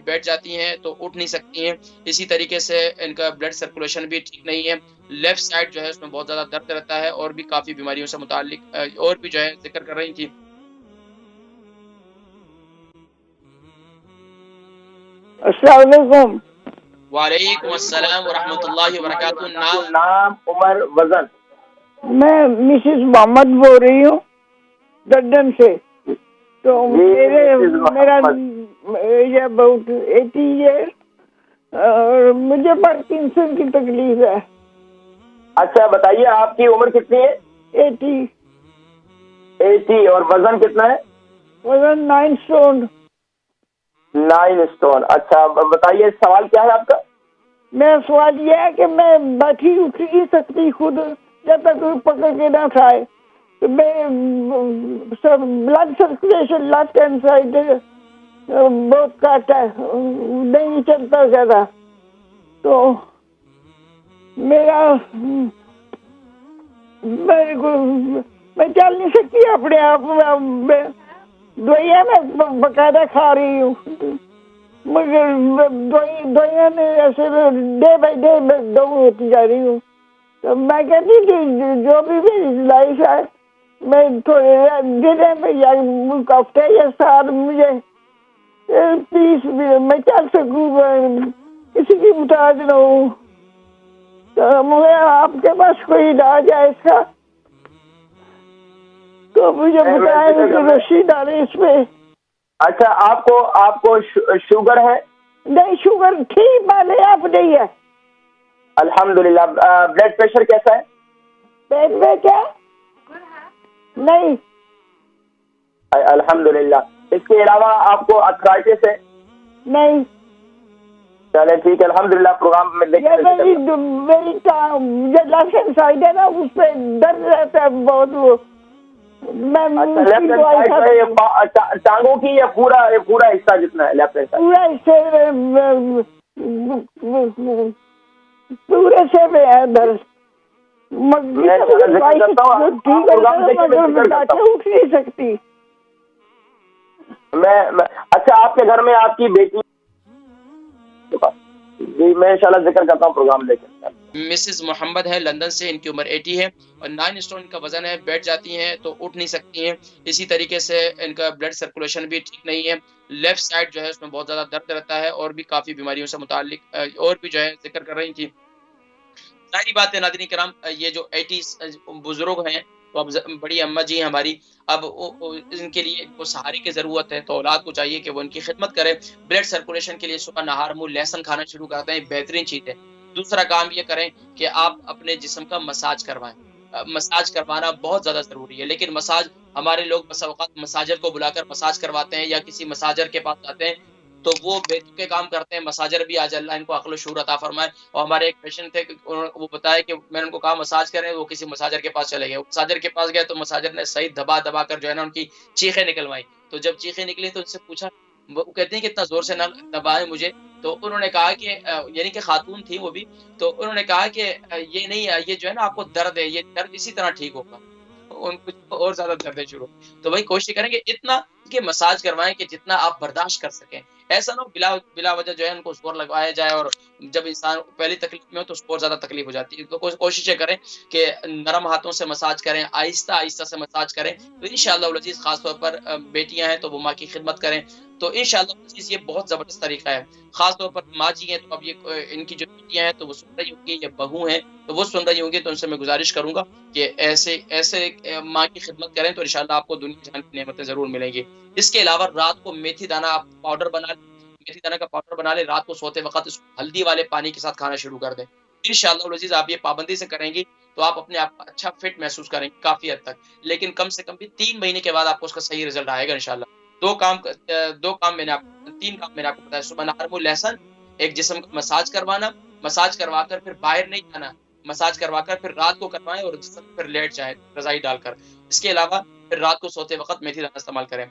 بیٹھ جاتی ہیں تو اٹھ نہیں سکتی ہیں. اسی طریقے سے ان کا بلڈ سرکولیشن بھی ٹھیک نہیں ہے. لیفٹ سائڈ جو ہے اس میں بہت زیادہ درد رہتا ہے, اور بھی کافی بیماریوں سے متعلق اور بھی جو ہے ذکر کر رہی تھی. السلام علیکم. وعلیکم السلام ورحمۃ اللہ وبرکاتہ. نام, عمر, وزن. میں مسز محمد بول رہی ہوں لندن سے. تو میرا ایج اباؤٹ 80 ایئر اور مجھے پارکنسن کی تکلیف ہے. اچھا بتائیے آپ کی عمر کتنی ہے؟ 80. اور وزن کتنا ہے؟ وزن 9 اسٹون. 9 اسٹون. اچھا بتائیے سوال کیا ہے آپ کا؟ میرا سوال یہ ہے کہ میں بیٹھی اٹھ نہیں سکتی خود جب تک کوئی پکڑ کے نہ کھائے. میں blood circulation left hand side بہت کٹ ہے, نہیں چلتا زیادہ. تو میرا میں چل نہیں سکتی اپنے آپ. دوائیاں میں باقاعدہ کھا رہی ہوں مگر دوائیاں میں ایسے ڈے بائی ڈے میں ڈاؤن ہوتی جا رہی ہوں. تو میں کہتی کہ جو بھی میری لائف ہے میں تھوڑے دن میں یا ہفتے یا سال مجھے پلیز میں چل سکوں, کسی کی محتاج نہ ہوں. تو مجھے آپ کے پاس کوئی علاج ہے اس کا تو مجھے بتائیں کہ روشنی ڈالیں اس میں. اچھا آپ کو شوگر ہے؟ نہیں شوگر ٹھیک پہلے آپ نہیں ہے. الحمدللہ. بلڈ پریشر کیسا ہے؟ پیٹ میں کیا نہیں. الحمدللہ. اس کے علاوہ آپ کو ارتھرائٹس ہے؟ نہیں. چلے ٹھیک ہے الحمدللہ. پروگرام میں میری لیفٹ ہینڈ سائڈ ہے نا اس پہ درد رہتا ہے بہت. وہ میں ٹانگوں کی یا پورا حصہ جتنا ہے لیفٹ ہینڈ پورا حصے پورے سے میں ہے درد. اٹھ نہیں سکتی میں. اچھا آپ کے گھر میں آپ کی بیٹی جی میں انشاءاللہ ذکر کرتا ہوں پروگرام لے کے. مسز محمد ہے لندن سے, ان کی عمر 80 ہے اور 9 اسٹون کا وزن ہے. بیٹھ جاتی ہیں تو اٹھ نہیں سکتی ہیں. اسی طریقے سے ان کا بلڈ سرکولیشن بھی ٹھیک نہیں ہے. لیفٹ سائڈ جو ہے اس میں بہت زیادہ درد رہتا ہے, اور بھی کافی بیماریوں سے متعلق اور بھی جو ہے ذکر کر رہی تھی. ساری بات ہے ناظرین کرام, یہ جو 80 بزرگ ہیں تو اب بڑی اما جی ہیں ہماری, اب ان کے لیے ان کو سہارے کی ضرورت ہے. تو اولاد کو چاہیے کہ وہ ان کی خدمت کرے. بلڈ سرکولیشن کے لیے صبح نہار منہ لہسن کھانا شروع کرتے ہیں, بہترین چیز ہے. دوسرا کام یہ کریں کہ آپ اپنے جسم کا مساج کروائیں. مساج کروانا بہت زیادہ ضروری ہے, لیکن مساج ہمارے لوگ بس اوقات مساجر کو بلا کر مساج کرواتے ہیں یا کسی مساجر کے پاس جاتے ہیں تو وہ بے کام کرتے ہیں. مساجر بھی آج اللہ ان کو عقل و شعور عطا فرمائے. اور ہمارے ایک پیشنٹ تھے, وہ بتایا کہ میں نے ان کو کہا مساج کریں, وہ کسی مساجر کے پاس چلے گئے. مساجر کے پاس گئے تو مساجر نے صحیح دبا دبا کر جو ہے نا ان کی چیخیں نکلوائی. تو جب چیخیں نکلی تو ان سے پوچھا, وہ کہتے ہیں کہ اتنا زور سے نہ دبائیں مجھے. تو انہوں نے کہا کہ یعنی کہ خاتون تھی وہ بھی, تو انہوں نے کہا کہ یہ نہیں ہے, یہ جو ہے نا آپ کو درد ہے, یہ درد اسی طرح ٹھیک ہوگا. ان کو اور زیادہ درد شروع. تو وہی کوشش کریں گے اتنا کہ مساج کروائیں کہ جتنا آپ برداشت کر سکیں. ایسا نہ ہو بلا وجہ جو ہے ان کو زور لگوایا جائے, اور جب انسان پہلی تکلیف میں ہو تو اس کو اور زیادہ تکلیف ہو جاتی ہے. تو کوششیں کریں کہ نرم ہاتھوں سے مساج کریں, آہستہ آہستہ سے مساج کریں. تو انشاءاللہ العزیز خاص طور پر بیٹیاں ہیں تو وہ ماں کی خدمت کریں. تو انشاءاللہ العزیز یہ بہت زبردست طریقہ ہے. خاص طور پر ماں جی ہیں تو اب یہ ان کی جو بیٹیاں ہیں تو وہ سن رہی ہوں گی, یا بہو ہیں تو وہ سن رہی ہوں گی, تو ان سے میں گزارش کروں گا کہ ایسے ماں کی خدمت کریں تو انشاءاللہ آپ کو دنیا جہان کی نعمتیں ضرور ملیں گی. اس کے علاوہ رات کو میتھی دانہ آپ پاؤڈر بنا لیں, میتھی دانہ کا پاؤڈر بنا لیں, رات کو سوتے وقت اس کو ہلدی والے پانی کے ساتھ کھانا شروع کر دیں. انشاءاللہ العزیز آپ یہ پابندی سے کریں گی تو آپ اپنے آپ اچھا فٹ محسوس کریں گے کافی حد تک. لیکن کم سے کم بھی 3 مہینے کے بعد آپ کو اس کا صحیح رزلٹ آئے گا انشاءاللہ. تین کام میں نے آپ کو بتایا. صبح نہار منہ لہسن, ایک جسم کا مساج کروانا, مساج کروا کر پھر باہر نہیں جانا, مساج کروا کر پھر رات کو کروائیں اور جسم پھر لیٹ جائیں رضائی ڈال کر. اس کے علاوہ پھر رات کو سوتے وقت میتھی دانہ استعمال کریں.